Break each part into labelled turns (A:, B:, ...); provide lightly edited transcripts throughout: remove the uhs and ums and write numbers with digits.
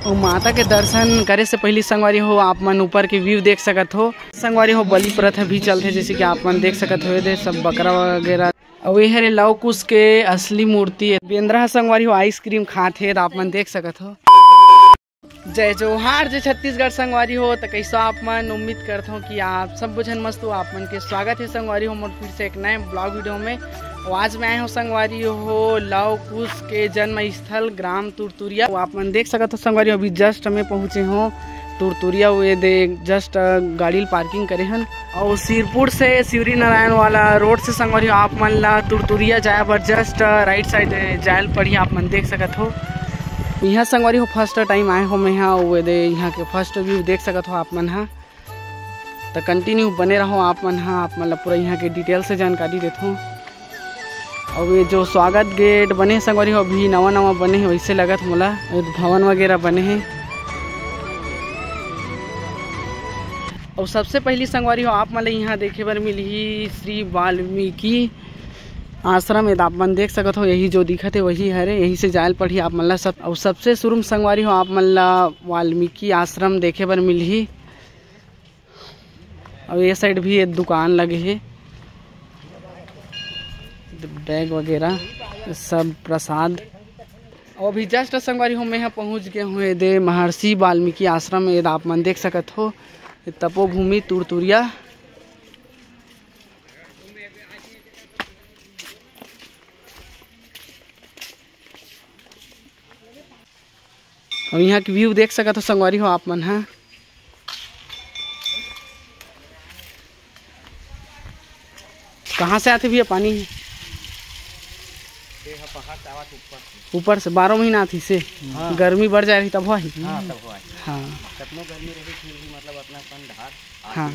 A: और माता के दर्शन करे से पहले संगवारी हो आप मन ऊपर के व्यू देख सकत हो। संगवारी हो बलि प्रथा भी चलते जैसे कि आप मन देख सकत हो दे सब बकरा वगैरह। और ये हरे लव कुश के असली मूर्ति है। बेंद्रा संगवारी हो आइसक्रीम खाते आप मन देख सकत हो। जय जोहार जय छत्तीसगढ़ संगवारी हो। तो कैसा आप मन उम्मीद करता हूँ कि आप सब बुझन मस्त हो। आप मन के स्वागत है संगवारी हो मोर फिर से एक नए ब्लॉग वीडियो में। आज मैं आए हूँ संगवारी हो लव कुश के जन्म स्थल ग्राम तुरतुरिया। आप मन देख सकते हो संगवारी हो अभी जस्ट हमें पहुँचे हो तुरतुरिया। वे दे जस्ट गाड़ी पार्किंग करे हन। और सिरपुर से शिवरी नारायण वाला रोड से संगवारी हो आप मन ला तुरतुरिया जाए पर जस्ट राइट साइड जायल पड़ी आप मन देख सकत हो। यहाँ संगवारी हो फर्स्ट टाइम आए हो मैं यहाँ वे दे यहाँ के फर्स्ट व्यू देख सकत हो आप मन हाँ। तो कंटिन्यू बने रहो आप मन हाँ। आप मतलब पूरा यहाँ के डिटेल से जानकारी देता हूँ। और ये जो स्वागत गेट बने संगवारी हो अभी नवा नवा बने हैं वैसे लगत मोला भवन वगैरह बने हैं। और सबसे पहली संगवारी हो आप मतलब यहाँ देखे बर मिली श्री वाल्मीकि आश्रम है। आप मन देख सकते हो यही जो दिखत है वही हरे यही से जायल पड़ी आप मन ला सब। और सबसे शुरू में संगवारी हो आप मन ला वाल्मीकि आश्रम देखे बर मिली। और ये साइड भी एक दुकान लगे है बैग वगैरह सब प्रसाद। और अभी जस्ट संगवारी हो मैं यहाँ पहुँच गए हुए दे महर्षि वाल्मीकि आश्रम में। आप मन देख सकते हो तपोभूमि तुरतुरिया। और यहाँ की व्यू देख सकते हो संगवारी हो आप मन हाँ। कहाँ से आते भैया पानी ऊपर से 12 महीना आती से। हाँ। गर्मी बढ़ जा रही तब हुआ ही। हाँ, हाँ। मतलब अपना हाँ।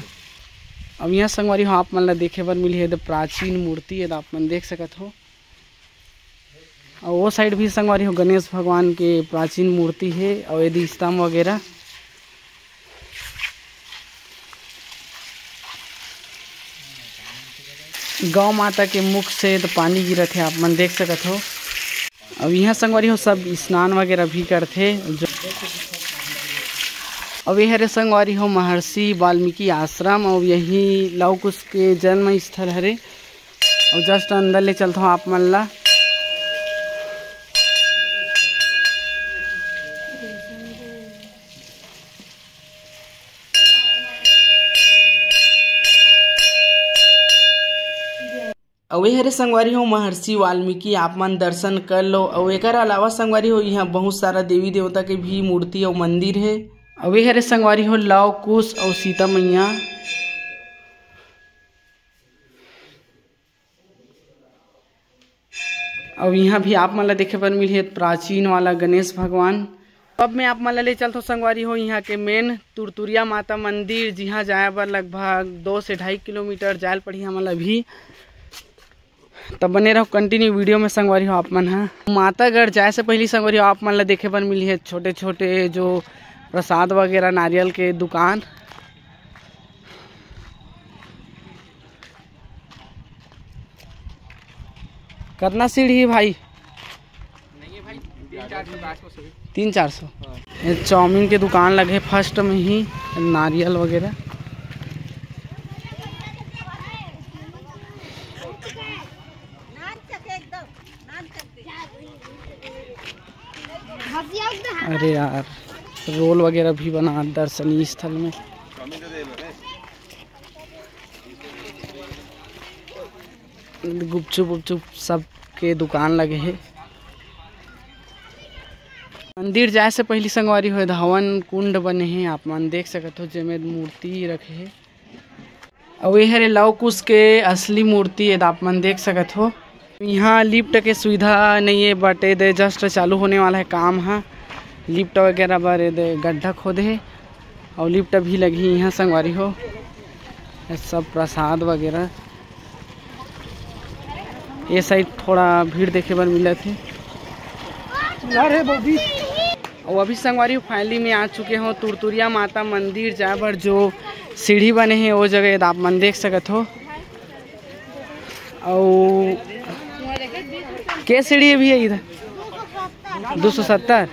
A: अब यहाँ संगवारी हो आप मन ला देखे बर मिली है प्राचीन मूर्ति है। आप मन देख सकत हो। और वो साइड भी संगवारी हो गणेश भगवान के प्राचीन मूर्ति है। और यदि स्तंभ वगैरह गौ माता के मुख से तो पानी गिरत है आप मन देख सकत हो। अब यहाँ संगवारी हो सब स्नान वगैरह भी करते जो। अब यह हरे संगवारी हो महर्षि वाल्मीकि आश्रम और यही लव कुश के जन्म स्थल हरे। और जस्ट अंदर ले चलता हूँ आप मन ला। अवे हरे संगवारी हो महर्षि वाल्मीकि आप मन दर्शन कर लो। और एक अलावा संगवारी हो यहाँ बहुत सारा देवी देवता के भी मूर्ति और मंदिर है। अवे हरे संगवारी हो लव कुश और सीता मैया। और यहाँ भी आप मन ला देखे पर मिली प्राचीन वाला गणेश भगवान। अब मैं आप मन ला ले चलता हूँ संगवारी हो यहाँ के मेन तुरतुरिया माता मंदिर जहाँ जाए बर लगभग 2 से 2.5 किलोमीटर जायल पड़ी हमला भी। तब बने रहो कंटिन्यू वीडियो में संगवारी हो आप मन हाँ। मातागढ़ जाए से पहले संगवारी हो आप मन ला देखे पर मिली है छोटे छोटे जो प्रसाद वगैरह नारियल के दुकान। कितना सीढ़ी है भाई? नहीं है भाई 300-400। चाउमीन के दुकान लगे फर्स्ट में ही नारियल वगैरह। अरे यार रोल वगैरह भी बना दर्शनीय स्थल में। गुपचुप उपचुप सब के दुकान लगे है। मंदिर जाए से पहले संगवारी हो हवन कुंड बने हैं आप मन देख सकते हो जिसमें मूर्ति रखे है। और ये हरे लव कुश के असली मूर्ति है आप मन देख सकते हो। यहाँ लिफ्ट के सुविधा नहीं है बट दे जस्ट चालू होने वाला है काम हाँ। लिफ्ट वगैरह बारे दे गड्ढा खोदे है और लिफ्ट भी लगी यहाँ संगवारी हो। सब प्रसाद वगैरह ये साइड थोड़ा भीड़ देखे बर मिला थे। और अभी संगवारी हो फाइनली में आ चुके हो तुरतुरिया माता मंदिर जाए बर जो सीढ़ी बने हैं वो जगह आप मन देख सकते हो। और के सीढ़ी भी है इधर 270।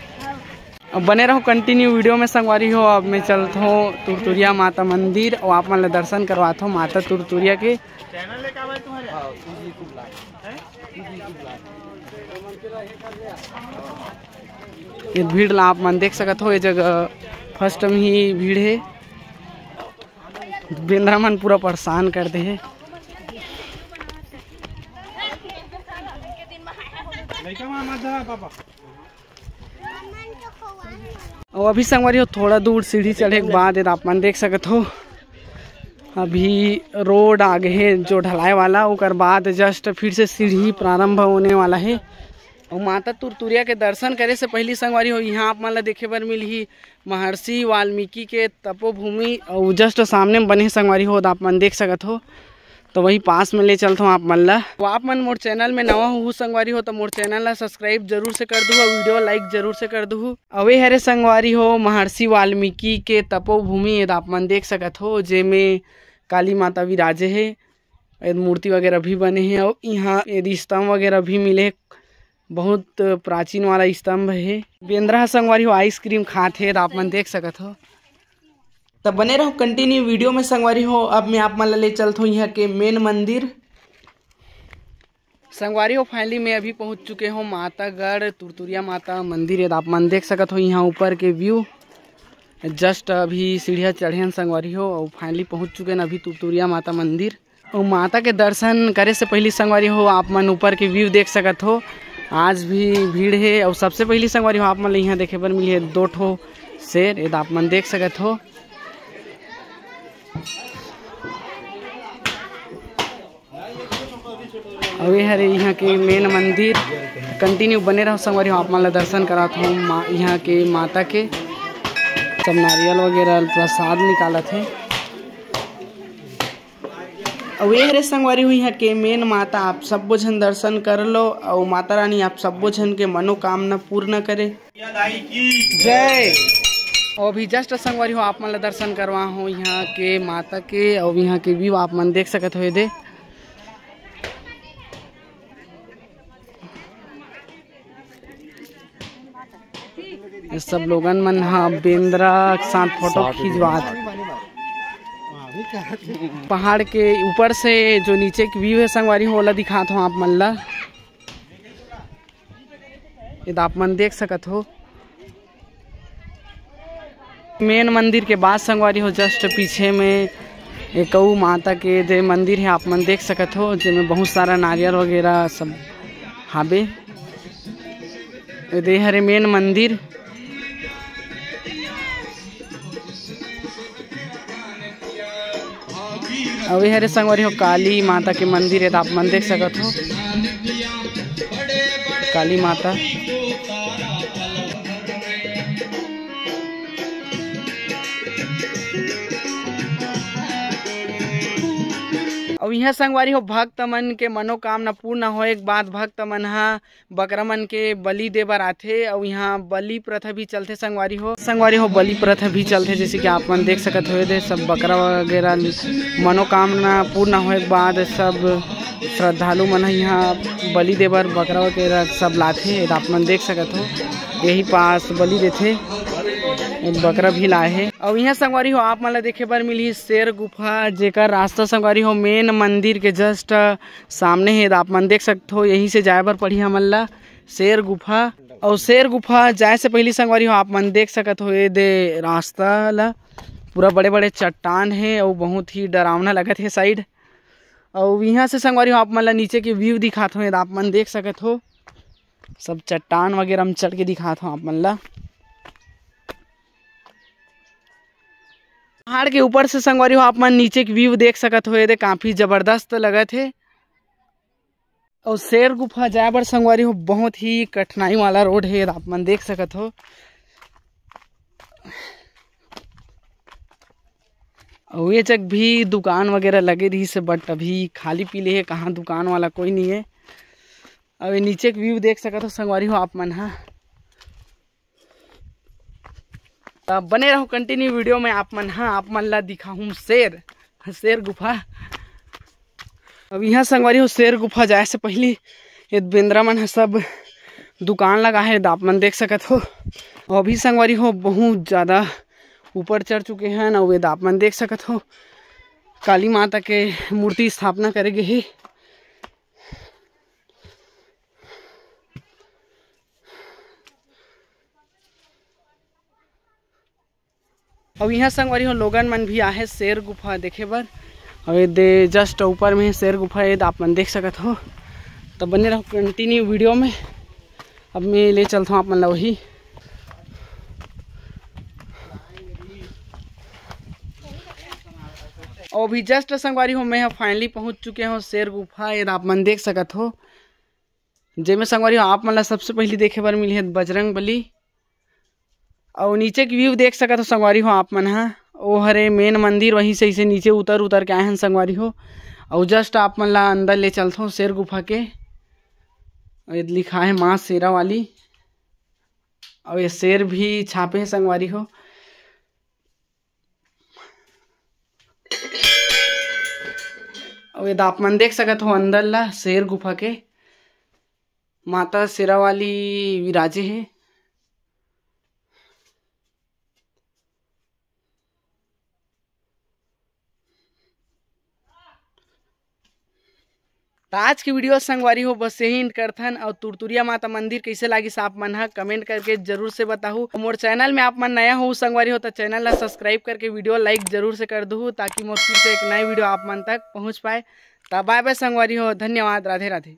A: अब बने रहो कंटिन्यू वीडियो में संगवारी हो। अब मैं चलता हूँ तुरतुरिया माता मंदिर और आप मन दर्शन करवाता हूँ माता तुरतुरिया के। ये भीड़ ला आप मन देख सकत हो। ये जगह फर्स्ट टाइम ही भीड़ है। बेंद्रा मन पूरा परेशान कर दे है। और अभी संगवारी हो थोड़ा दूर सीढ़ी चढ़े के बाद आप मन देख सकत हो अभी रोड आगे है जो ढलाई वाला, उकर बाद जस्ट फिर से सीढ़ी प्रारंभ होने वाला है। और माता तुरतुरिया के दर्शन करे से पहली संगवारी हो यहाँ आप मन ला देखे बर मिलही महर्षि वाल्मीकि के तपोभूमि और जस्ट सामने में बने संगवारी हो आप मन देख सकत हो। तो वही पास में ले चलता हूँ आप मन ला। तो आप मन मोर चैनल में नवा हो संगवारी हो तो मोर चैनल ला सब्सक्राइब जरूर से कर दू, वीडियो लाइक जरूर से कर दू। अवे हरे संगवारी हो महर्षि वाल्मीकि के तपोभूमि आप मन देख सकत हो, जेमे काली माता विराजे है, मूर्ति वगैरह भी बने हैं और यहाँ यदि स्तंभ वगैरह भी मिले, बहुत प्राचीन वाला स्तंभ है। बेंद्रा संगवारी हो आइसक्रीम खाते हैं आप मन देख सकत हो। तब बने रहो कंटिन्यू वीडियो में संगवारी हो। अब मैं आप मन ले चलता हूँ यहाँ के मेन मंदिर। संगवारी हो फाइनली मैं अभी पहुँच चुके हो मातागढ़ तुरतुरिया माता मंदिर है आप मन देख सकत हो। यहाँ ऊपर के व्यू जस्ट अभी सीढ़ियाँ चढ़े हैं संगवारी हो और फाइनली पहुँच चुके हैं अभी तुरतुरिया माता मंदिर। और माता के दर्शन करे से पहली संगवारी हो आप मन ऊपर के व्यू देख सकत हो। आज भी भीड़ है और सबसे पहली संगवारी हो आप मन यहाँ देखे पर मिली है 2 ठो शेर, ये आप मन देख सकत हो। और ये हरे यहाँ के मेन मंदिर। कंटिन्यू बने रहो संगवारी हो आप मन ला दर्शन कराता हूँ यहाँ के माता के। सब नारियल वगैरह प्रसाद निकालत है। और ये हरे संगवारी हुई है के मेन माता आप सब झन दर्शन कर लो और माता रानी आप सब झन के मनोकामना पूर्ण करे। जय। और अभी जस्ट संगवारी हो आप मन ला दर्शन करवा हो यहाँ के माता के और यहाँ के व्यू आप मन देख सकत हो। दे सब लोगन मन हाँ बेंद्रा के साथ फोटो खिंचवात। पहाड़ के ऊपर से जो नीचे की व्यू है संगवारी हो वाला दिखाता हूँ आप मन ला। ये आप मन देख सकत हो। मेन मंदिर के बाद संगवारी हो जस्ट पीछे में एक माता के जो मंदिर है आप मन देख सकत हो, जिसमें बहुत सारा नारियल वगैरह सब हाबे। दे हरे मेन मंदिर। अभी हरे संगवारी हो काली माता के मंदिर है आप मन देख सकत हो। काली माता और यहाँ संगवारी हो भक्त मन के मनोकामना पूर्ण होए के बाद भक्त मन हा बकरा मन के बलि दे बर आथे और यहाँ बलि प्रथा भी चलते। संगवारी हो बलि प्रथा भी चलते, जैसे कि आप मन देख सकत हो। दे सब बकरा वगैरह मनोकामना पूर्ण होए के बाद सब श्रद्धालु मन यहाँ बलि दे बर बकरा वगैरह सब लाथे, आप मन देख सकत हो। यही पास बलि देथे, बकरा भी लाए है। और यहाँ संगवारी हो आप मन ला देखे बर मिली शेर गुफा, जेकर रास्ता संगवारी हो मेन मंदिर के जस्ट सामने है आप मन देख सकते हो। यहीं से जाए बर पड़ी हमन ला शेर गुफा। और शेर गुफा जाए से पहली संगवारी हो आप मन देख सकत हो ये दे रास्ता ला पूरा बड़े बड़े चट्टान है और बहुत ही डरावना लगत है साइड। और यहाँ से संगवारी हो आप मन ला नीचे के व्यू दिखात हो, आप मन देख सकत हो। सब चट्टान वगैरह में चढ़ के दिखात हो आप मन ला। पहाड़ के ऊपर से संगवारी हो आप मन नीचे के व्यू देख सकत हो, ये काफी जबरदस्त लगत है। और शेर गुफा जाए बर संगवारी हो बहुत ही कठिनाई वाला रोड है, आप मन देख सकत हो। और ये जग भी दुकान वगैरह लगे रही से, बट अभी खाली पीले है, कहाँ दुकान वाला कोई नहीं है। और ये नीचे के व्यू देख सकत हो संगवारी हो आप मन हा। तब बने रहो कंटिन्यू वीडियो में आप मन हाँ आप मन ला दिखाऊं शेर गुफा। अब यहाँ संगवारी हो शेर गुफा जाए से पहले ये बेंद्रा मन सब दुकान लगा है, आप मन देख सकत हो। और अभी संगवारी हो बहुत ज़्यादा ऊपर चढ़ चुके हैं और वे आप मन देख सकत हो काली माता के मूर्ति स्थापना करेगे ही। और यहाँ संगवारी हो लोगन मन भी आहे शेर गुफा देखे बर। और ये दे जस्ट ऊपर में शेर गुफा है, आप मन देख सकत हो। तब बने रहो कंटिन्यू वीडियो में। अब मैं ले चलता हूँ आप मन ला वही। और भी जस्ट संगवारी हो मैं फाइनली पहुँच चुके हो शेर गुफा, ये आप मन देख सकत हो। जेमे संगवारी हो आप मन ला सबसे पहले देखे बर मिली है बजरंग बली। और नीचे की व्यू देख सकत हो संगवारी हो आप मन हा। ओ हरे मेन मंदिर, वहीं से इसे नीचे उतर के आए हैं संगवारी हो। और जस्ट आप मन ला अंदर ले चलता हूँ शेर गुफा के। और ये लिखा है माँ शेरा वाली, और ये शेर भी छापे हैं संगवारी हो। और ये आप मन देख सकत हो अंदर ला शेर गुफा के माता शेरा वाली विराजे है। तो आज की वीडियो संगवारी हो बस यही करथन। और तुरतुरिया माता मंदिर कैसे लागी आप मन हा कमेंट करके जरूर से बताहू। मोर चैनल में आप मन नया हो संगवारी हो तो चैनल ला सब्सक्राइब करके वीडियो लाइक जरूर से कर दू, ताकि मोर फिर से एक नई वीडियो आप मन तक पहुंच पाए। तो बाय बाय संगवारी हो, धन्यवाद, राधे राधे।